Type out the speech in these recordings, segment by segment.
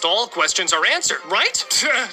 all questions are answered, right?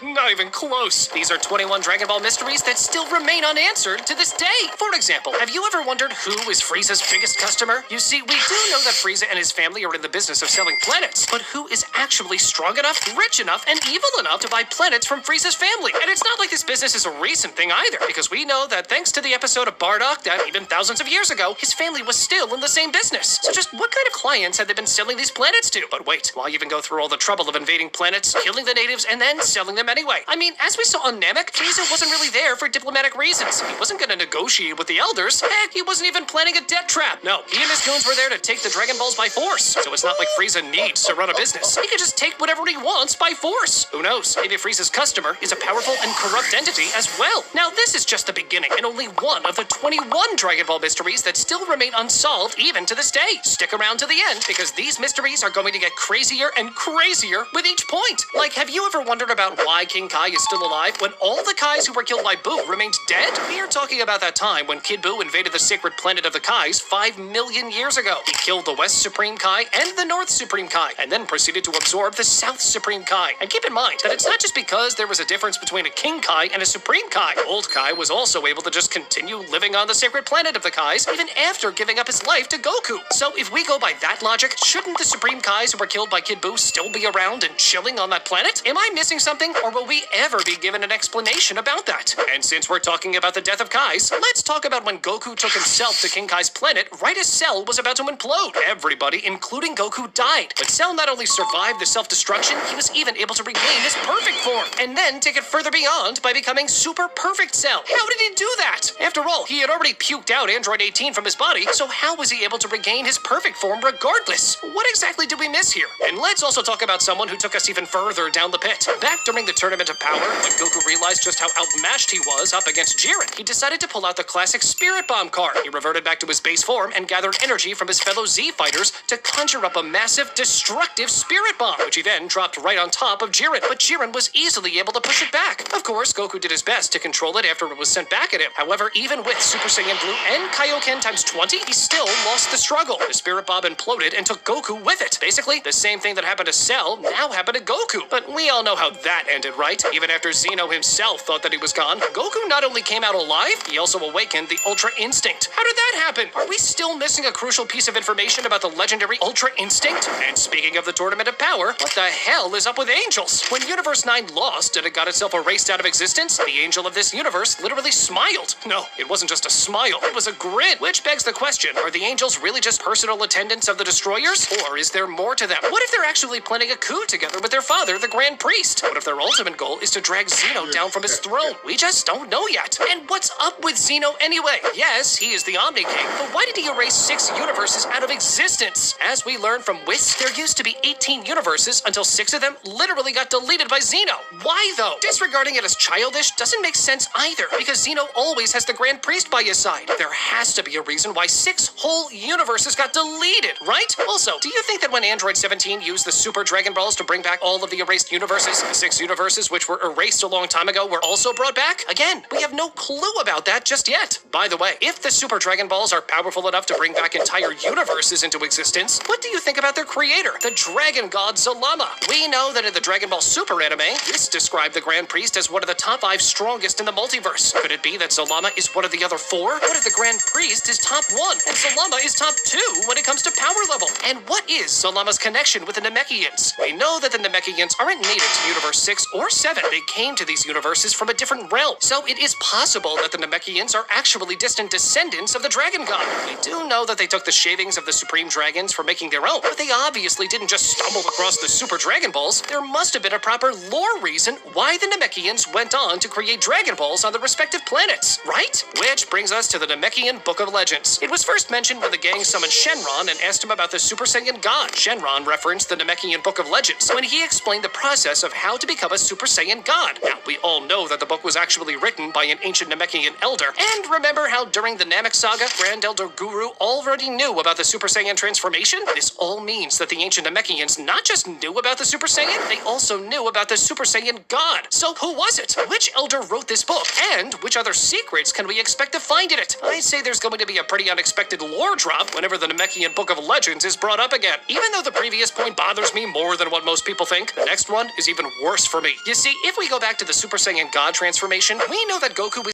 Not even close. These are 21 Dragon Ball mysteries that still remain unanswered to this day. For example, have you ever wondered who is Frieza's biggest customer? You see, we do know that Frieza and his family are in the business of selling planets, but who is actually strong enough, rich enough, and evil enough to buy planets from Frieza's family? And it's not like this business is a recent thing either, because we know that thanks to the episode of Bardock that even thousands of years ago, his family was still in the same business. So just what kind of clients had they been selling these planets to? But wait, why even go through all the trouble of invading planets, killing the natives, and then selling them anyway? I mean, as we saw on Namek, Frieza wasn't really there for diplomatic reasons. He wasn't going to negotiate with the elders. Heck, he wasn't even planning a debt trap. No, he and his goons were there to take the Dragon Balls by force. So it's not like Frieza needs to run a business. He could just take whatever he wants by force. Who knows? Maybe Frieza's customer is a powerful and corrupt entity as well. Now, this is just the beginning and only one of the 21 Dragon Ball mysteries that still remain unsolved even to this day. Stick around to the end because these mysteries are going to get crazier and crazier with each point. Like, have you ever wondered about why King Kai is still alive when all the Kais who were killed by Buu remained dead? We are talking about that time when Kid Buu invaded the sacred planet of the Kais 5 million years ago. He killed the West Supreme Kai and the North Supreme Kai, and then proceeded to absorb the South Supreme Kai. And keep in mind that it's not just because there was a difference between a King Kai and a Supreme Kai. Old Kai was also able to just continue living on the sacred planet of the Kais even after giving up his life to Goku. So if we go by that logic, shouldn't the Supreme Kais who were killed by Kid Buu still be around and chilling on that planet? Am I missing something, or will we ever be given an explanation about that? And since we're talking about the death of Kais, let's talk about when Goku took himself to King Kai's planet right as Cell was about to implode. Everybody, including Goku, died. But Cell not only survived the self-destruction, he was even able to regain his perfect form, and then take it further beyond by becoming Super Perfect Cell. How did he do that? After all, he had already puked out Android 18 from his body, so how was he able to regain his perfect form regardless? What exactly did we miss here? And let's also talk about someone who took us even further down the pit. Back during the Tournament of Power, when Goku realized just how outmatched he was up against Jiren, he decided to pull out the classic Spirit Bomb card. He reverted back to his base form and gathered energy from his fellow Z fighters to conjure up a massive, destructive Spirit Bomb, which he then dropped right on top of Jiren. But Jiren was easily able to push it back. Of course, Goku did his best to control it after it was sent back at him. However, even with Super Saiyan Blue and Kaioken times 20, he still lost the struggle. The Spirit Bomb imploded and took Goku with it. Basically, the same thing that happened to Cell now happened to Goku. But we all know how that ended, right? Even after Zeno himself thought that he was gone, Goku not only came out alive, he also awakened the Ultra Instinct. How did that happen? Are we still missing a crucial piece of information about the legendary Ultra Instinct? And speaking of the Tournament of Power, what the hell is up with angels? When Universe 9 lost and it got itself erased out of existence, the angel of this universe literally smiled. No, it wasn't just a smile, it was a grin. Which begs the question, are the angels really just personal attendants of the destroyers? Or is there more to them? What if they're actually planning a coup together with their father, the Grand Priest? What if their ultimate goal is to drag Zeno down from his throne? We just don't know yet. And what's up with Zeno anyway? Yes, he is the Omni King, but why did he erase 6 universes out of existence? As we learned from Whis, there used to be 18 universes until 6 of them literally got deleted by Zeno. Why though? Disregarding it as childish doesn't make sense either, because Zeno always has the Grand Priest by his side. There has to be a reason why 6 whole universes got deleted, right? Also, do you think that when Android 17 used the Super Dragon Balls to bring back all of the erased universes, the 6 universes which were erased a long time ago were also brought back? Again, we have no clue about that just yet. By the way, if the Super Dragon Balls are powerful enough to bring back entire universes into existence, what do you think about their creator, the Dragon God Zalama? We know that in the Dragon Ball Super anime, this described the Grand Priest as one of the top 5 strongest in the multiverse. Could it be that Zalama is one of the other 4? What if the Grand Priest is top 1 and Zalama is top 2 when it comes to power level? And what is Zalama's connection with the Namekians? We know that the Namekians aren't native to Universe 6 or 7. They came to these universes from a different realm. So it is possible that the Namekians are actually distant descendants of the Dragon God. We do know that they took the shavings of the Supreme Dragons for making their own, but they obviously didn't just stumble across the Super Dragon Balls. There must have been a proper lore reason why the Namekians went on to create Dragon Balls on the respective planets, right? Which brings us to the Namekian Book of Legends. It was first mentioned when the gang summoned Shenron and asked him about the Super Saiyan God. Shenron referenced the Namekian Book of Legends when he explained the process of how to become a Super Saiyan God. Now, we all know that the book was actually written by an ancient Namekian elder, and remember how during the Namek Saga, Grand Elder Guru already knew about the Super Saiyan transformation? This all means that the ancient Namekians not just knew about the Super Saiyan, they also knew about the Super Saiyan God. So who was it? Which elder wrote this book? And which other secrets can we expect to find in it? I say there's going to be a pretty unexpected lore drop whenever the Namekian Book of Legends is brought up again. Even though the previous point bothers me more than what most people people think. The next one is even worse for me. You see, if we go back to the Super Saiyan God transformation, we know that Goku was